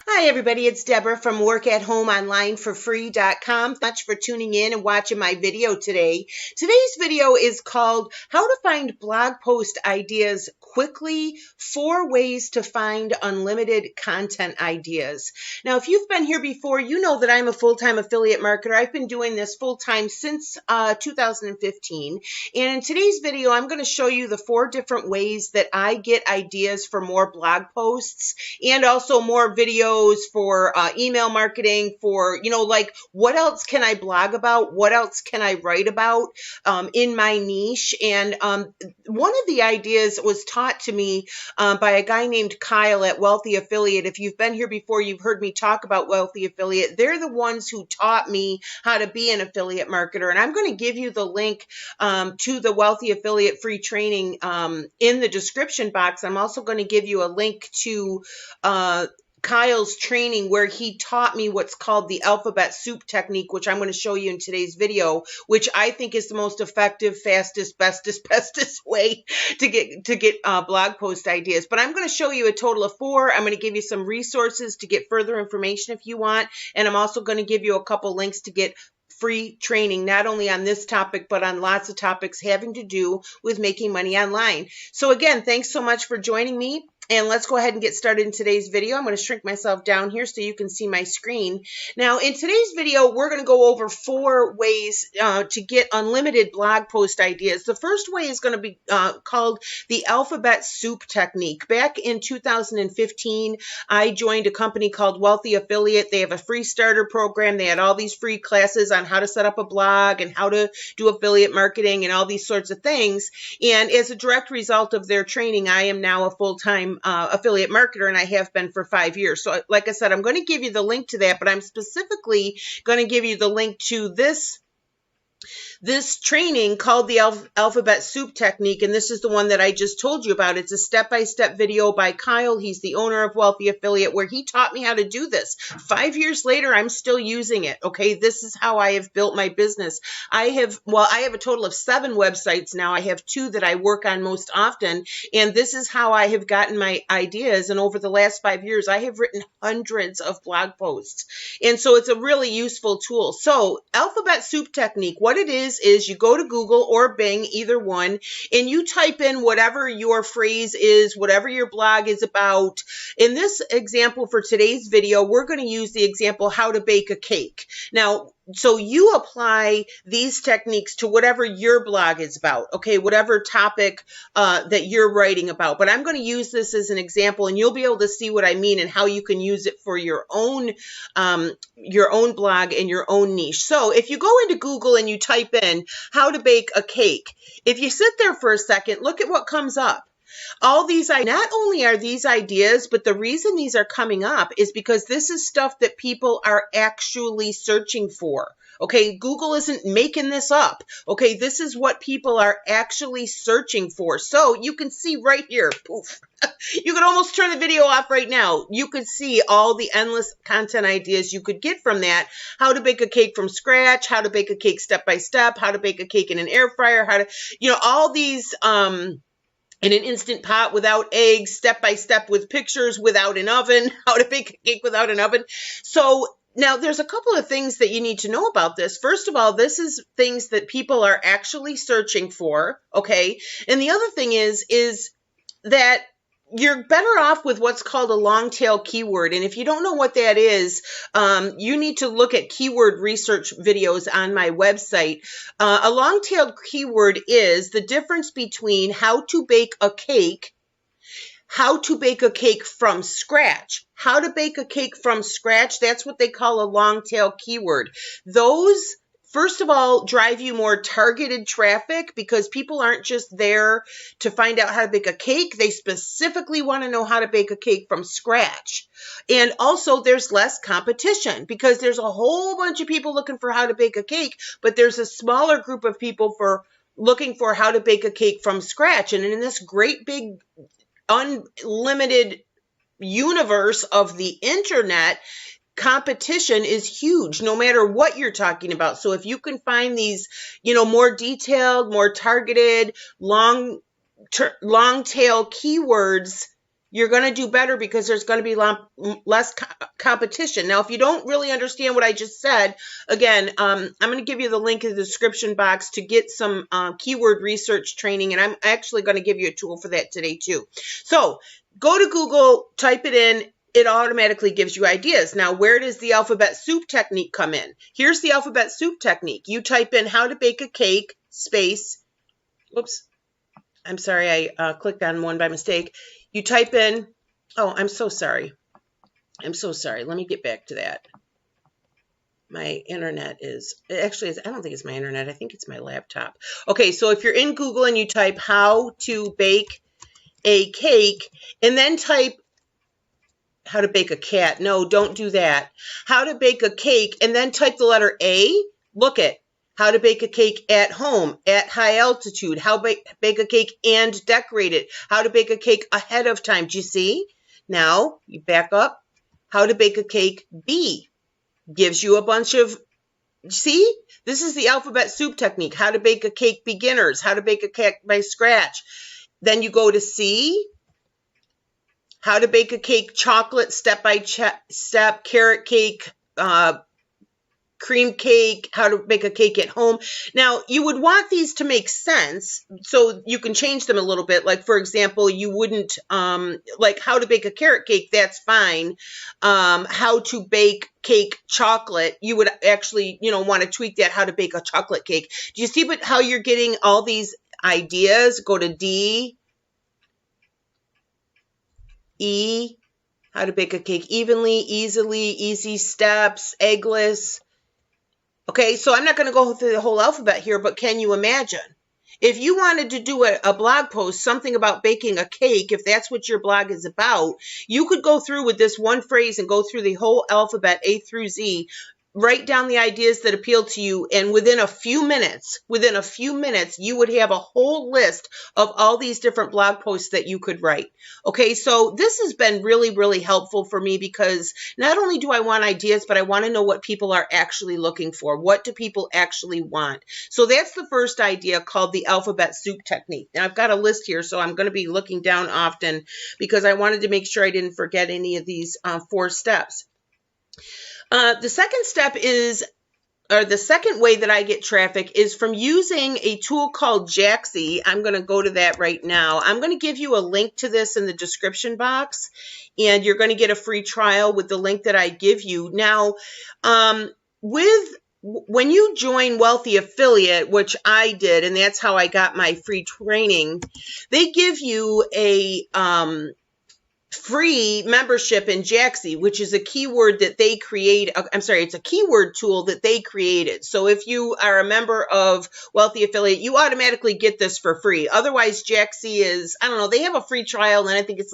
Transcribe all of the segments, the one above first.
Hi, everybody. It's Deborah from workathome.onlineforfree.com. Thanks for tuning in and watching my video today. Today's video is called How to Find Blog Post Ideas Quickly, 4 Ways to Find Unlimited Content Ideas. Now, if you've been here before, you know that I'm a full-time affiliate marketer. I've been doing this full-time since 2015. And in today's video, I'm going to show you the 4 different ways that I get ideas for more blog posts and also more videos for email marketing for, like what else can I blog about? What else can I write about in my niche? And one of the ideas was taught to me by a guy named Kyle at Wealthy Affiliate. If you've been here before, you've heard me talk about Wealthy Affiliate. They're the ones who taught me how to be an affiliate marketer. And I'm going to give you the link to the Wealthy Affiliate free training in the description box. I'm also going to give you a link to Kyle's training where he taught me what's called the alphabet soup technique, which I'm going to show you in today's video, which I think is the most effective, fastest, bestest way to get blog post ideas. But I'm going to show you a total of 4. I'm going to give you some resources to get further information if you want, and I'm also going to give you a couple links to get free training, not only on this topic, but on lots of topics having to do with making money online. So again, thanks so much for joining me. And let's go ahead and get started in today's video. I'm going to shrink myself down here so you can see my screen. Now, in today's video, we're going to go over 4 ways to get unlimited blog post ideas. The first way is going to be called the alphabet soup technique. Back in 2015, I joined a company called Wealthy Affiliate. They have a free starter program. They had all these free classes on how to set up a blog and how to do affiliate marketing and all these sorts of things. And as a direct result of their training, I am now a full-time affiliate marketer, and I have been for 5 years. So like I said, I'm going to give you the link to that, but I'm specifically going to give you the link to this training called the alphabet soup technique, and this is the one that I just told you about. It's a step-by-step video by Kyle. He's the owner of Wealthy Affiliate, where he taught me how to do this. 5 years later, I'm still using it. Okay, this is how I have built my business. I have a total of 7 websites now. I have 2 that I work on most often, and this is how I have gotten my ideas. And over the last 5 years, I have written hundreds of blog posts, and so it's a really useful tool. So alphabet soup technique, what it is you go to Google or Bing, either one, and you type in whatever your phrase is, whatever your blog is about. In this example for today's video, we're going to use the example how to bake a cake. Now, so you apply these techniques to whatever your blog is about, okay, whatever topic that you're writing about. But I'm going to use this as an example, and you'll be able to see what I mean and how you can use it for your own blog and your own niche. So if you go into Google and you type in how to bake a cake, if you sit there for a second, look at what comes up. All these, not only are these ideas, but the reason these are coming up is because this is stuff that people are actually searching for. Okay, Google isn't making this up. Okay, this is what people are actually searching for. So you can see right here, poof. You could almost turn the video off right now. You could see all the endless content ideas you could get from that. How to bake a cake from scratch, how to bake a cake step by step, how to bake a cake in an air fryer, how to, all these, in an instant pot without eggs, step-by-step with pictures without an oven, how to bake a cake without an oven. So now there's a couple of things that you need to know about this. First of all, this is things that people are actually searching for, okay? And the other thing is that you're better off with what's called a long tail keyword. And if you don't know what that is, you need to look at keyword research videos on my website. A long tail keyword is the difference between how to bake a cake, how to bake a cake from scratch. How to bake a cake from scratch, that's what they call a long tail keyword. Those, first of all, drive you more targeted traffic because people aren't just there to find out how to bake a cake. They specifically want to know how to bake a cake from scratch. And also there's less competition because there's a whole bunch of people looking for how to bake a cake, but there's a smaller group of people looking for how to bake a cake from scratch. And in this great big unlimited universe of the internet, competition is huge no matter what you're talking about. So if you can find these, more detailed, more targeted, long tail keywords, you're going to do better because there's going to be less competition. Now, if you don't really understand what I just said, again, I'm going to give you the link in the description box to get some keyword research training, and I'm actually going to give you a tool for that today too. So go to Google, type it in. It automatically gives you ideas. Now, where does the alphabet soup technique come in? Here's the alphabet soup technique. You type in how to bake a cake, space, oops, I'm sorry, I clicked on one by mistake. You type in, oh, I'm so sorry. I'm so sorry. Let me get back to that. My internet is, actually, I don't think it's my internet. I think it's my laptop. Okay, so if you're in Google and you type how to bake a cake, and then type how to bake a cat. No, don't do that. How to bake a cake, and then type the letter A. Look at how to bake a cake at home, at high altitude, how to bake a cake and decorate it, how to bake a cake ahead of time. Do you see? Now, you back up. How to bake a cake B gives you a bunch of, see? This is the alphabet soup technique. How to bake a cake beginners, how to bake a cake by scratch. Then you go to C. How to bake a cake chocolate, step-by-step, carrot cake, cream cake, how to bake a cake at home. Now, you would want these to make sense, so you can change them a little bit. Like, for example, you wouldn't, like how to bake a carrot cake, that's fine. How to bake cake chocolate, you would actually, want to tweak that, how to bake a chocolate cake. Do you see how you're getting all these ideas? Go to D. E, how to bake a cake evenly, easily, easy steps, eggless. Okay, so I'm not going to go through the whole alphabet here, but can you imagine? If you wanted to do a blog post, something about baking a cake, if that's what your blog is about, you could go through with this one phrase and go through the whole alphabet, A through Z, write down the ideas that appeal to you, and within a few minutes, you would have a whole list of all these different blog posts that you could write. Okay, so this has been really, really helpful for me because not only do I want ideas, but I want to know what people are actually looking for. What do people actually want? So that's the first idea, called the alphabet soup technique. Now I've got a list here, so I'm going to be looking down often because I wanted to make sure I didn't forget any of these 4 steps. The second step is, or the second way that I get traffic is from using a tool called JAAXY. I'm going to go to that right now. I'm going to give you a link to this in the description box, and you're going to get a free trial with the link that I give you. Now, when you join Wealthy Affiliate, which I did, and that's how I got my free training, they give you a free membership in JAAXY, which is a keyword that they it's a keyword tool that they created. So if you are a member of Wealthy Affiliate, you automatically get this for free. Otherwise, JAAXY is, I don't know, they have a free trial, and I think it's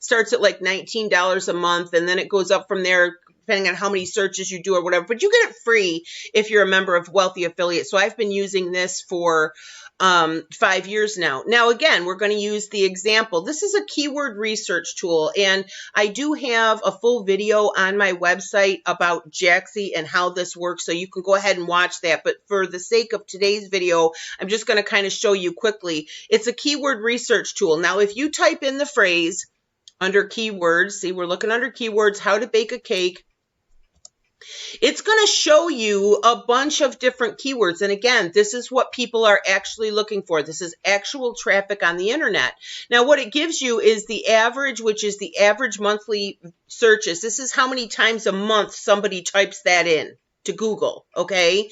starts at $19 a month, and then it goes up from there depending on how many searches you do or whatever. But you get it free if you're a member of Wealthy Affiliate. So I've been using this for 5 years now. Now, again, we're going to use the example. This is a keyword research tool, and I do have a full video on my website about JAAXY and how this works, so you can go ahead and watch that. But for the sake of today's video, I'm just going to kind of show you quickly. It's a keyword research tool. Now, if you type in the phrase under keywords, see, we're looking under keywords, how to bake a cake, it's going to show you a bunch of different keywords. And again, this is what people are actually looking for. This is actual traffic on the internet. Now, what it gives you is the average, which is the average monthly searches. This is how many times a month somebody types that in to Google, okay?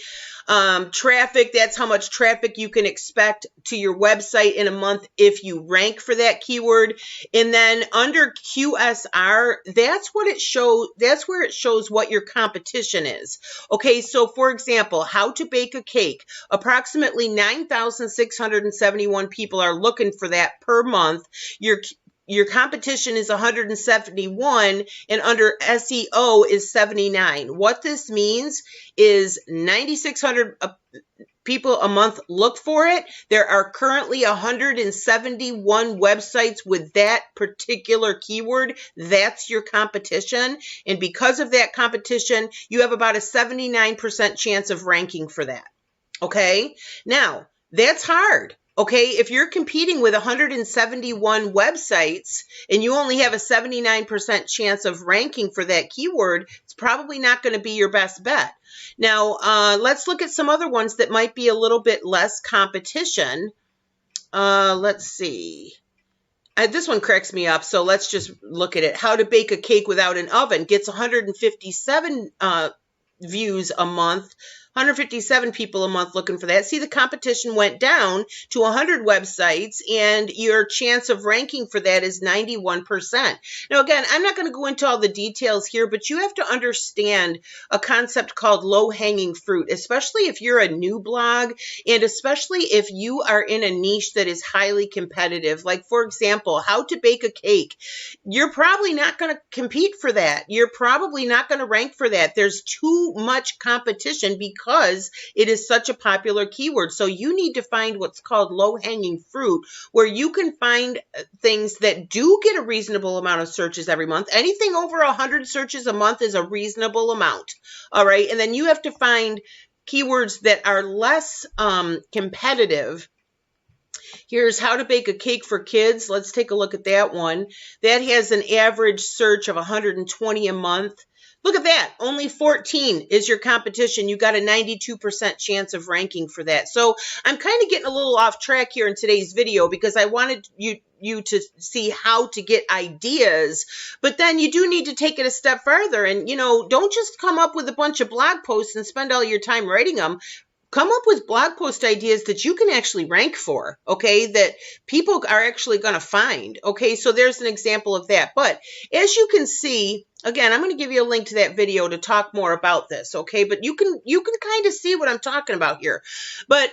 Traffic, that's how much traffic you can expect to your website in a month if you rank for that keyword. And then under QSR, that's what it shows, that's where it shows what your competition is. Okay, so for example, how to bake a cake, approximately 9,671 people are looking for that per month. Your competition is 171, and under SEO is 79. What this means is 9,600 people a month look for it. There are currently 171 websites with that particular keyword. That's your competition. And because of that competition, you have about a 79% chance of ranking for that. Okay? Now, that's hard. Okay, if you're competing with 171 websites and you only have a 79% chance of ranking for that keyword, it's probably not going to be your best bet. Now, let's look at some other ones that might be a little bit less competition. Let's see. This one cracks me up, so let's just look at it. How to bake a cake without an oven gets 157 views a month. 157 people a month looking for that. See, the competition went down to 100 websites, and your chance of ranking for that is 91%. Now, again, I'm not going to go into all the details here, but you have to understand a concept called low-hanging fruit, especially if you're a new blog, and especially if you are in a niche that is highly competitive. Like, for example, how to bake a cake. You're probably not going to compete for that. You're probably not going to rank for that. There's too much competition because it is such a popular keyword. So you need to find what's called low-hanging fruit, where you can find things that do get a reasonable amount of searches every month. Anything over 100 searches a month is a reasonable amount. All right. And then you have to find keywords that are less competitive. Here's how to bake a cake for kids. Let's take a look at that one. That has an average search of 120 a month. Look at that. Only 14 is your competition. You got a 92% chance of ranking for that. So I'm kind of getting a little off track here in today's video because I wanted you to see how to get ideas, but then you do need to take it a step further. And, don't just come up with a bunch of blog posts and spend all your time writing them. Come up with blog post ideas that you can actually rank for, okay, that people are actually going to find, okay? So there's an example of that. But as you can see, again, I'm going to give you a link to that video to talk more about this, okay? But you can kind of see what I'm talking about here. But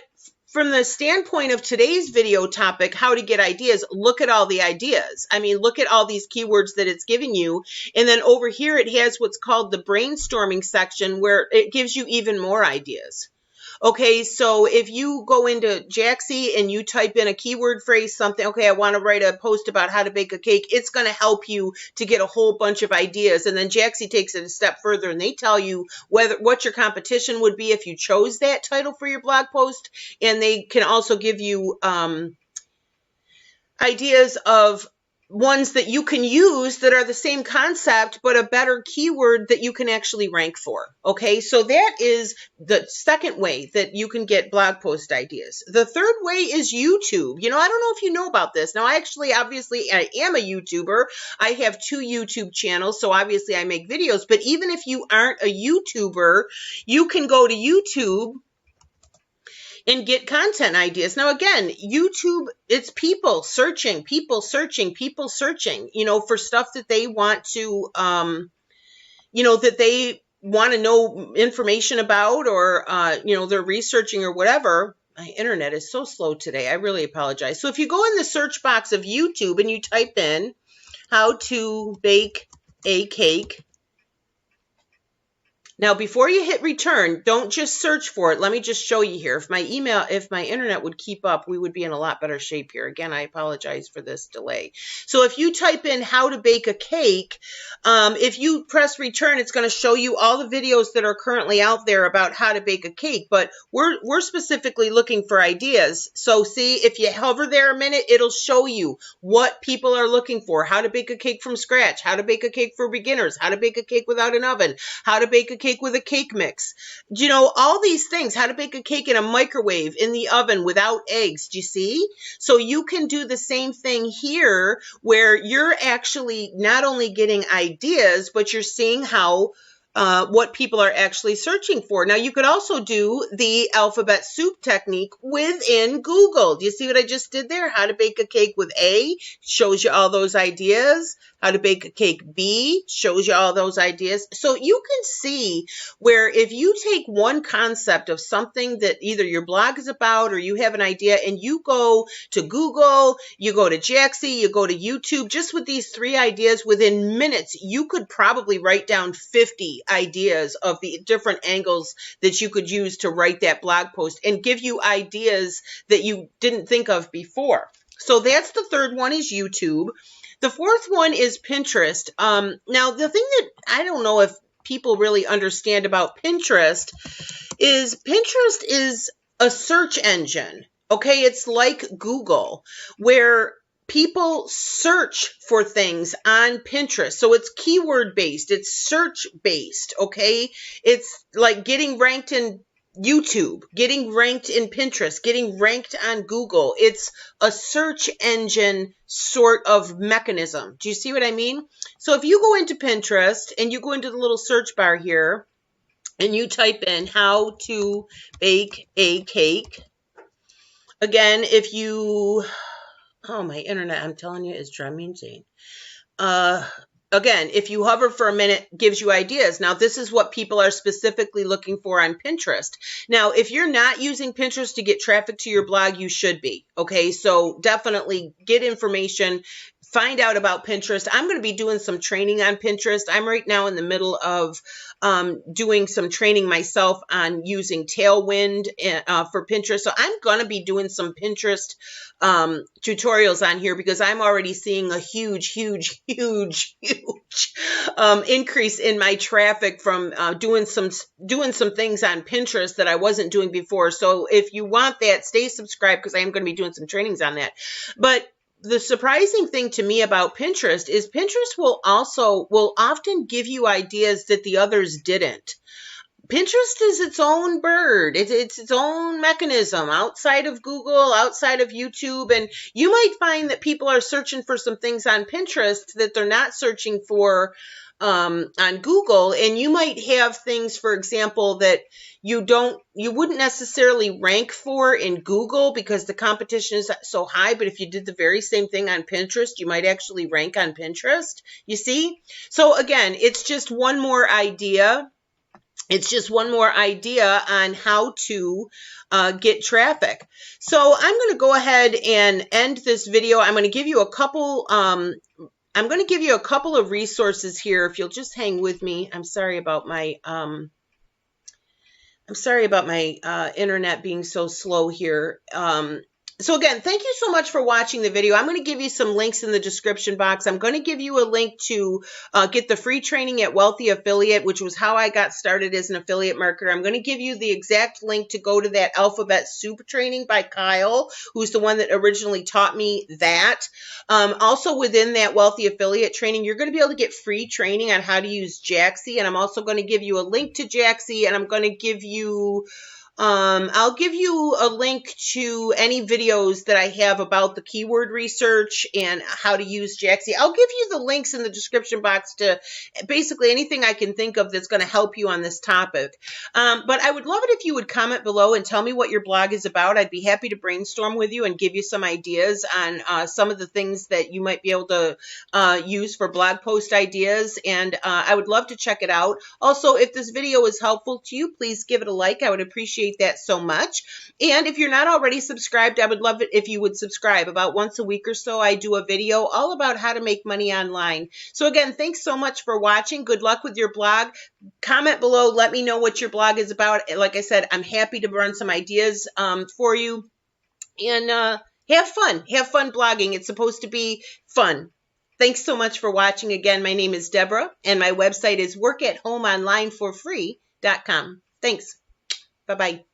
from the standpoint of today's video topic, how to get ideas, look at all the ideas. I mean, look at all these keywords that it's giving you. And then over here, it has what's called the brainstorming section where it gives you even more ideas. Okay, so if you go into JAAXY and you type in a keyword phrase, something, okay, I want to write a post about how to bake a cake, it's going to help you to get a whole bunch of ideas. And then JAAXY takes it a step further and they tell you what your competition would be if you chose that title for your blog post. And they can also give you ideas of ones that you can use that are the same concept, but a better keyword that you can actually rank for. Okay, so that is the second way that you can get blog post ideas. The third way is YouTube. I don't know if you know about this. Now, obviously, I am a YouTuber. I have 2 YouTube channels, so obviously I make videos. But even if you aren't a YouTuber, you can go to YouTube and get content ideas. Now, again, YouTube, it's people searching, for stuff that they want to, that they want to know information about, or, they're researching or whatever. My internet is so slow today. I really apologize. So if you go in the search box of YouTube and you type in how to bake a cake. Now, before you hit return, don't just search for it. Let me just show you here. If my internet would keep up, we would be in a lot better shape here. Again, I apologize for this delay. So if you type in how to bake a cake, if you press return, it's going to show you all the videos that are currently out there about how to bake a cake. But we're specifically looking for ideas. So see, if you hover there a minute, it'll show you what people are looking for. How to bake a cake from scratch, how to bake a cake for beginners, how to bake a cake without an oven, how to bake a cake with a cake mix. All these things, how to bake a cake in a microwave, in the oven without eggs. Do you see? So you can do the same thing here where you're actually not only getting ideas, but you're seeing how what people are actually searching for. Now, you could also do the alphabet soup technique within Google. Do you see what I just did there? How to bake a cake with A shows you all those ideas. How to bake a cake B shows you all those ideas. So you can see where if you take one concept of something that either your blog is about or you have an idea and you go to Google, you go to JAAXY, you go to YouTube, just with these 3 ideas, within minutes, you could probably write down 50 ideas of the different angles that you could use to write that blog post and give you ideas that you didn't think of before. So that's the third one, is YouTube. The fourth one is Pinterest. Now, the thing that I don't know if people really understand about Pinterest is a search engine. Okay, it's like Google, where people search for things on Pinterest. So it's keyword based, it's search based, okay? It's like getting ranked in YouTube, getting ranked in Pinterest, getting ranked on Google. It's a search engine sort of mechanism. Do you see what I mean? So if you go into Pinterest and you go into the little search bar here and you type in how to bake a cake. Again, if you, oh, my internet, I'm telling you, is driving me insane. Again, if you hover for a minute, gives you ideas. Now, this is what people are specifically looking for on Pinterest. Now, if you're not using Pinterest to get traffic to your blog, you should be. Okay, so definitely get information. Find out about Pinterest. I'm going to be doing some training on Pinterest. I'm right now in the middle of doing some training myself on using Tailwind for Pinterest. So I'm going to be doing some Pinterest tutorials on here because I'm already seeing a huge increase in my traffic from doing some things on Pinterest that I wasn't doing before. So if you want that, stay subscribed because I am going to be doing some trainings on that. But the surprising thing to me about Pinterest is Pinterest will often give you ideas that the others didn't. Pinterest is its own bird. It's its own mechanism outside of Google, outside of YouTube. And you might find that people are searching for some things on Pinterest that they're not searching for on Google. And you might have things, for example, that you wouldn't necessarily rank for in Google because the competition is so high. But if you did the very same thing on Pinterest, you might actually rank on Pinterest. You see? So again, it's just one more idea. It's just one more idea on how to get traffic. So I'm going to go ahead and end this video. I'm going to give you a couple. I'm going to give you a couple of resources here. If you'll just hang with me. I'm sorry about my internet being so slow here. So again, thank you so much for watching the video. I'm going to give you some links in the description box. I'm going to give you a link to get the free training at Wealthy Affiliate, which was how I got started as an affiliate marketer. I'm going to give you the exact link to go to that alphabet soup training by Kyle, who's the one that originally taught me that. Also within that Wealthy Affiliate training, you're going to be able to get free training on how to use JAAXY. And I'm also going to give you a link to JAAXY, and I'm going to give you I'll give you a link to any videos that I have about the keyword research and how to use JAAXY. I'll give you the links in the description box to basically anything I can think of that's going to help you on this topic. But I would love it if you would comment below and tell me what your blog is about. I'd be happy to brainstorm with you and give you some ideas on some of the things that you might be able to use for blog post ideas. And I would love to check it out. Also, if this video is helpful to you, please give it a like. I would appreciate that so much. And if you're not already subscribed, I would love it if you would subscribe. About once a week or so, I do a video all about how to make money online. So again, thanks so much for watching. Good luck with your blog. Comment below. Let me know what your blog is about. Like I said, I'm happy to run some ideas for you. And have fun. Have fun blogging. It's supposed to be fun. Thanks so much for watching. Again, my name is Deborah, and my website is workathomeonlineforfree.com. Thanks. Bye-bye.